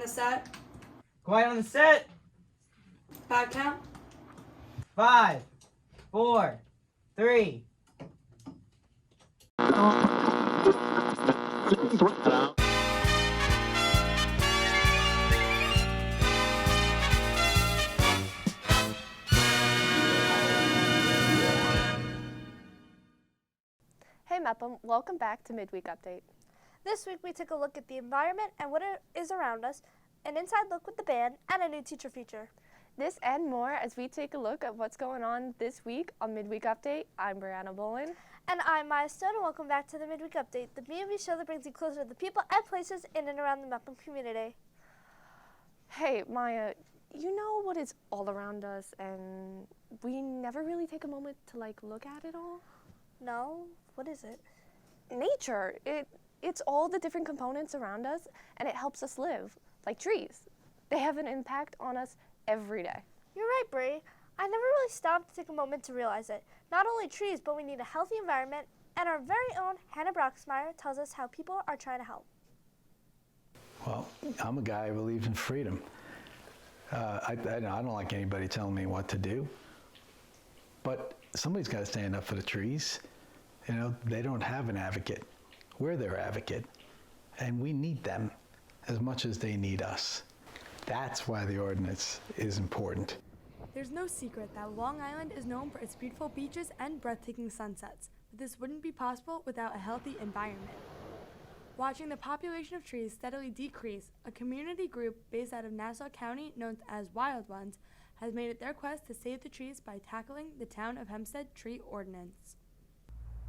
the set. Quiet on the set. 5 count. 5, 4, 3. Hey Mepham, welcome back to Midweek Update. This week we took a look at the environment and what is around us, an inside look with the band, and a new teacher feature. This and more as we take a look at what's going on this week on Midweek Update. I'm Boland. And I'm Maya Stone, and welcome back to the Midweek Update, the B&B show that brings you closer to the people and places in and around the Mepham community. Hey Maya, you know what is all around us and we never really take a moment to look at it all? No? What is it? Nature. It's all the different components around us and it helps us live, like trees. They have an impact on us every day. You're right, Bree. I never really stopped to take a moment to realize it. Not only trees, but we need a healthy environment, and our very own Hannah Broxmeyer tells us how people are trying to help. Well, I'm a guy who believes in freedom. I don't like anybody telling me what to do, but somebody's got to stand up for the trees. You know, they don't have an advocate. We're their advocate, and we need them as much as they need us. That's why the ordinance is important. There's no secret that Long Island is known for its beautiful beaches and breathtaking sunsets, but this wouldn't be possible without a healthy environment. Watching the population of trees steadily decrease, a community group based out of Nassau County known as Wild Ones has made it their quest to save the trees by tackling the Town of Hempstead Tree Ordinance.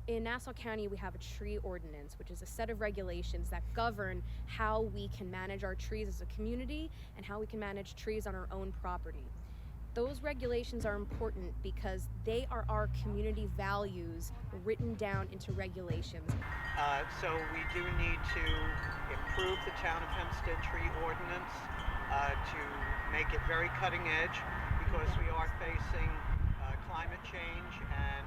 In Nassau County, we have a tree ordinance, which is a set of regulations that govern how we can manage our trees as a community and how we can manage trees on our own property. Those regulations are important because they are our community values written down into regulations. So we do need to improve the Town of Hempstead tree ordinance to make it very cutting edge because we are facing climate change, and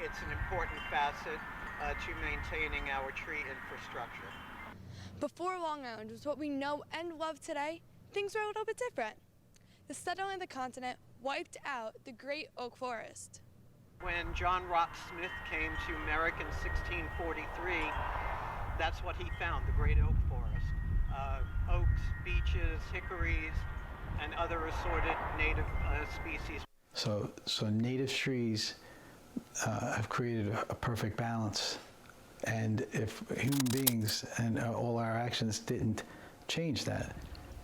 it's an important facet to maintaining our tree infrastructure. Before Long Island was what we know and love today, things were a little bit different. The settling of the continent wiped out the great oak forest. When John Rock Smith came to Merrick in 1643, that's what he found, the great oak forest. Oaks, beeches, hickories, and other assorted native species. So native trees have created a perfect balance. And if human beings and all our actions didn't change that,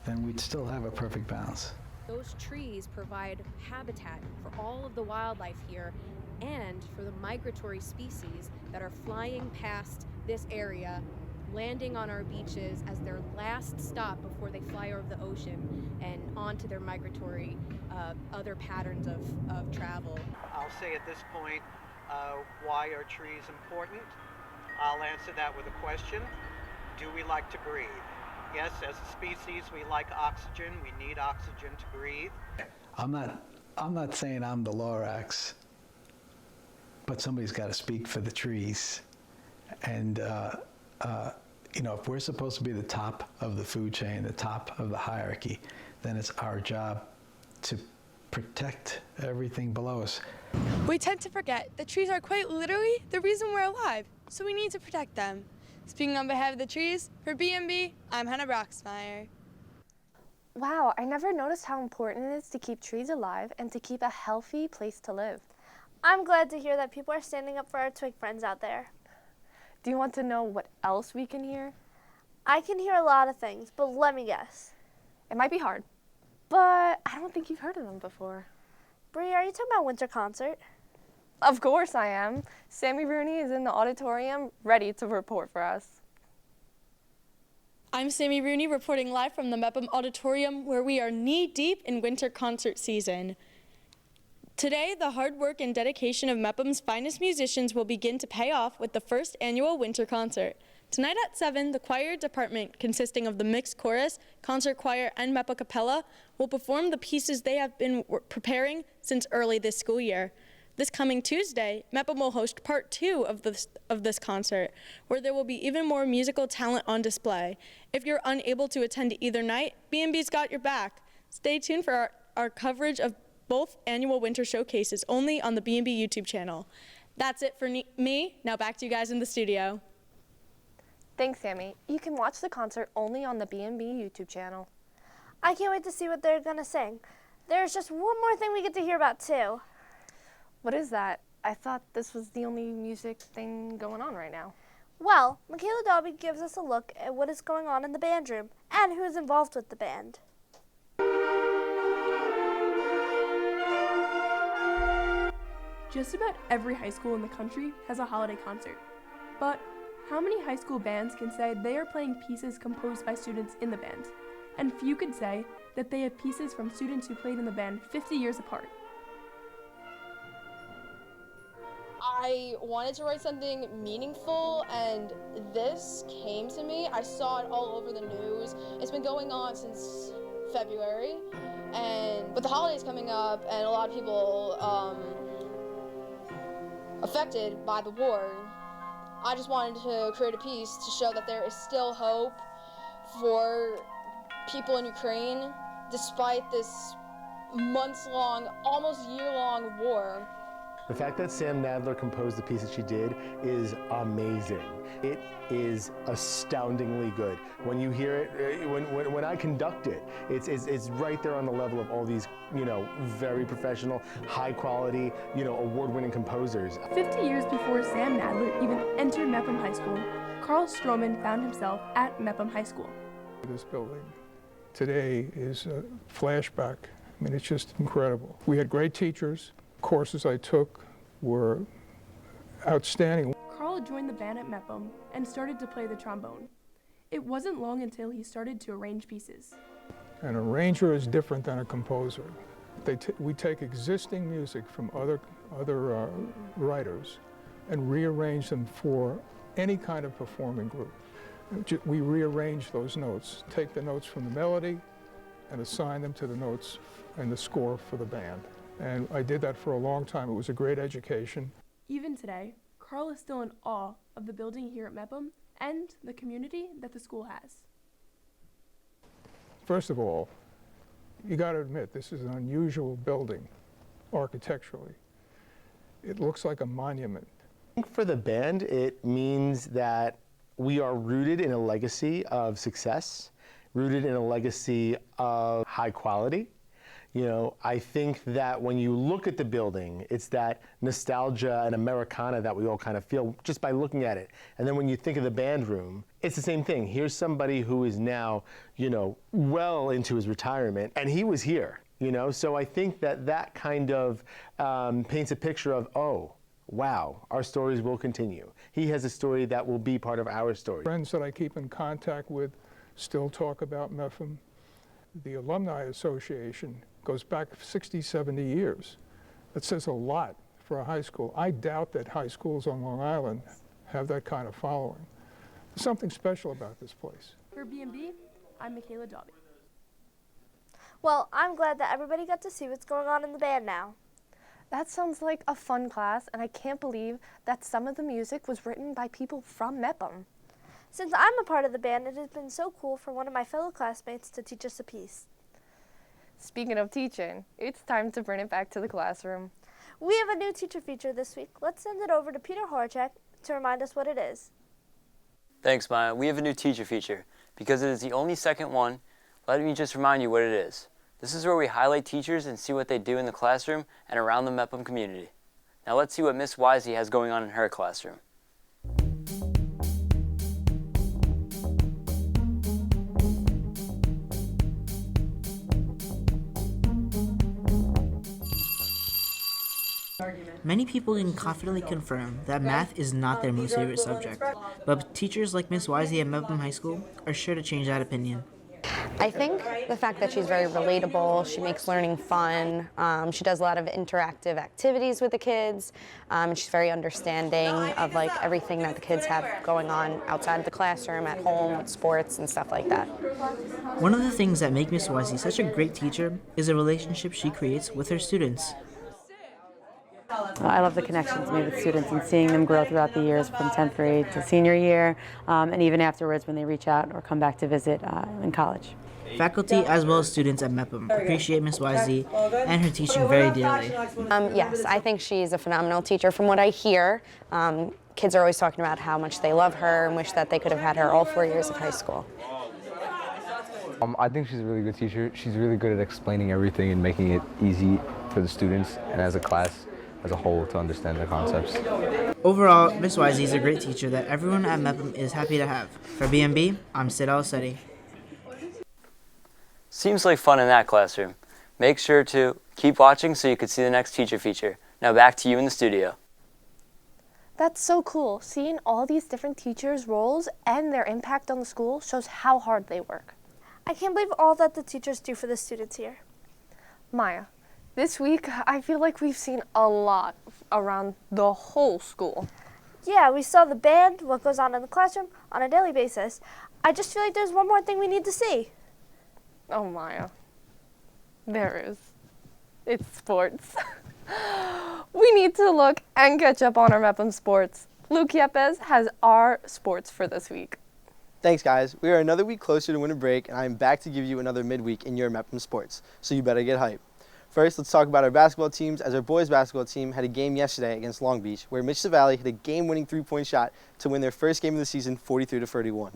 then we'd still have a perfect balance. Those trees provide habitat for all of the wildlife here and for the migratory species that are flying past this area, landing on our beaches as their last stop before they fly over the ocean and onto their migratory other patterns of travel. I'll say at this point, why are trees important? I'll answer that with a question. Do we like to breathe? Yes, as a species, we like oxygen. We need oxygen to breathe. I'm not saying I'm the Lorax, but somebody's got to speak for the trees. And you know, if we're supposed to be the top of the food chain, the top of the hierarchy, then it's our job to protect everything below us. We tend to forget that trees are quite literally the reason we're alive, so we need to protect them. Speaking on behalf of the trees, for B&B, I'm Hannah Broxmeyer. Wow, I never noticed how important it is to keep trees alive and to keep a healthy place to live. I'm glad to hear that people are standing up for our twig friends out there. Do you want to know what else we can hear? I can hear a lot of things, but let me guess. It might be hard, but I don't think you've heard of them before. Bree, are you talking about winter concert? Of course I am. Sammy Rooney is in the auditorium ready to report for us. I'm Sammy Rooney reporting live from the Mepham Auditorium where we are knee-deep in winter concert season. Today, the hard work and dedication of Mepham's finest musicians will begin to pay off with the first annual winter concert. Tonight at 7, the choir department, consisting of the mixed chorus, concert choir, and Mepham Capella, will perform the pieces they have been preparing since early this school year. This coming Tuesday, Mepham will host part 2 of this concert, where there will be even more musical talent on display. If you're unable to attend either night, B&B's got your back. Stay tuned for our coverage of both annual winter showcases only on the B&B YouTube channel. That's it for me. Now back to you guys in the studio. Thanks, Sammy. You can watch the concert only on the B&B YouTube channel. I can't wait to see what they're gonna sing. There's just one more thing we get to hear about too. What is that? I thought this was the only music thing going on right now. Well, Michaela Dobby gives us a look at what is going on in the band room and who is involved with the band. Just about every high school in the country has a holiday concert. But how many high school bands can say they are playing pieces composed by students in the band? And few could say that they have pieces from students who played in the band 50 years apart. I wanted to write something meaningful, and this came to me. I saw it all over the news. It's been going on since February, and with the holidays coming up and a lot of people affected by the war, I just wanted to create a piece to show that there is still hope for people in Ukraine despite this months-long, almost year-long war. The fact that Sam Nadler composed the piece that she did is amazing. It is astoundingly good. When you hear it, when I conduct it, it's right there on the level of all these, very professional, high quality, award-winning composers. 50 years before Sam Nadler even entered Mepham High School, Carl Stroman found himself at Mepham High School. This building today is a flashback. I mean, it's just incredible. We had great teachers. Courses I took were outstanding. Carl joined the band at Mepham and started to play the trombone. It wasn't long until he started to arrange pieces. An arranger is different than a composer. We take existing music from other writers and rearrange them for any kind of performing group. We rearrange those notes, take the notes from the melody and assign them to the notes and the score for the band. And I did that for a long time. It was a great education. Even today, Carl is still in awe of the building here at Mepham and the community that the school has. First of all, you got to admit, this is an unusual building architecturally. It looks like a monument. I think for the band, it means that we are rooted in a legacy of success, rooted in a legacy of high quality. I think that when you look at the building, it's that nostalgia and Americana that we all kind of feel just by looking at it. And then when you think of the band room, it's the same thing. Here's somebody who is now, well into his retirement, and he was here, So I think that kind of paints a picture of, oh, wow, our stories will continue. He has a story that will be part of our story. Friends that I keep in contact with still talk about Mepham. The Alumni Association goes back 60, 70 years. That says a lot for a high school. I doubt that high schools on Long Island have that kind of following. There's something special about this place. For B&B, I'm Michaela Dobby. Well, I'm glad that everybody got to see what's going on in the band now. That sounds like a fun class, and I can't believe that some of the music was written by people from Mepham. Since I'm a part of the band, it has been so cool for one of my fellow classmates to teach us a piece. Speaking of teaching, it's time to bring it back to the classroom. We have a new teacher feature this week. Let's send it over to Peter Horacek to remind us what it is. Thanks, Maya. We have a new teacher feature. Because it is the only second one, let me just remind you what it is. This is where we highlight teachers and see what they do in the classroom and around the Mepham community. Now let's see what Miss Wisey has going on in her classroom. Many people can confidently confirm that math is not their most favorite subject, but teachers like Miss Wisey at Mepham High School are sure to change that opinion. I think the fact that she's very relatable, she makes learning fun, she does a lot of interactive activities with the kids, she's very understanding of everything that the kids have going on outside of the classroom, at home, with sports and stuff like that. One of the things that make Miss Wisey such a great teacher is the relationship she creates with her students. I love the connections made with students and seeing them grow throughout the years from 10th grade to senior year, and even afterwards when they reach out or come back to visit in college. Faculty as well as students at Mepham appreciate Ms. Wisey and her teaching very dearly. Yes, I think she's a phenomenal teacher. From what I hear, kids are always talking about how much they love her and wish that they could have had her all 4 years of high school. I think she's a really good teacher. She's really good at explaining everything and making it easy for the students and as a class as a whole to understand the concepts. Overall, Ms. Wisey is a great teacher that everyone at Mepham is happy to have. For BMB, I'm Sid Al-Seti. Seems like fun in that classroom. Make sure to keep watching so you can see the next teacher feature. Now back to you in the studio. That's so cool. Seeing all these different teachers' roles and their impact on the school shows how hard they work. I can't believe all that the teachers do for the students here. Maya, this week I feel like we've seen a lot around the whole school. Yeah, we saw the band, what goes on in the classroom on a daily basis. I just feel like there's one more thing we need to see. Oh, Maya. There is. It's sports. We need to look and catch up on our Mepham sports. Luke Yepez has our sports for this week. Thanks, guys. We are another week closer to winter break, and I am back to give you another midweek in your Mepham sports, so you better get hyped. First, let's talk about our basketball teams, as our boys basketball team had a game yesterday against Long Beach, where Mitch Savali hit a game-winning three-point shot to win their first game of the season, 43-31.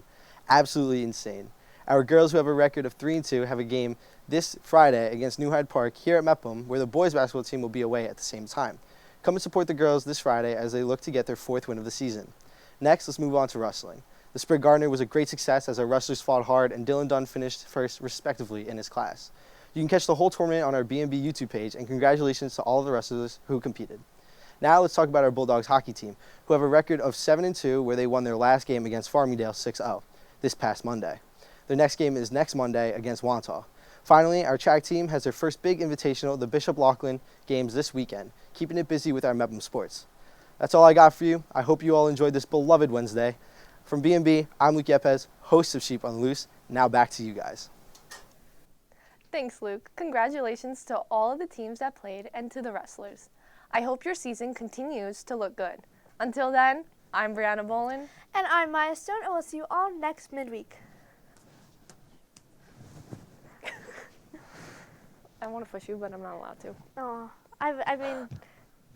Absolutely insane. Our girls, who have a record of 3-2, have a game this Friday against New Hyde Park here at Mepham, where the boys basketball team will be away at the same time. Come and support the girls this Friday as they look to get their 4th win of the season. Next, let's move on to wrestling. The Sprig Gardner was a great success as our wrestlers fought hard, and Dylan Dunn finished first respectively in his class. You can catch the whole tournament on our B&B YouTube page, and congratulations to all of the wrestlers who competed. Now let's talk about our Bulldogs hockey team, who have a record of 7-2, where they won their last game against Farmingdale 6-0 this past Monday. Their next game is next Monday against Wantagh. Finally, our track team has their first big invitational, the Bishop Lachlan Games, this weekend, keeping it busy with our Mepham sports. That's all I got for you. I hope you all enjoyed this beloved Wednesday. From B&B, I'm Luke Yepez, host of Sheep on the Loose. Now back to you guys. Thanks, Luke. Congratulations to all of the teams that played and to the wrestlers. I hope your season continues to look good. Until then, I'm Brianna Boland. And I'm Maya Stone, and we'll see you all next midweek. I want to push you, but I'm not allowed to. Oh, I mean,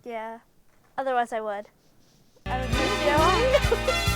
yeah. Otherwise I would. I would push you.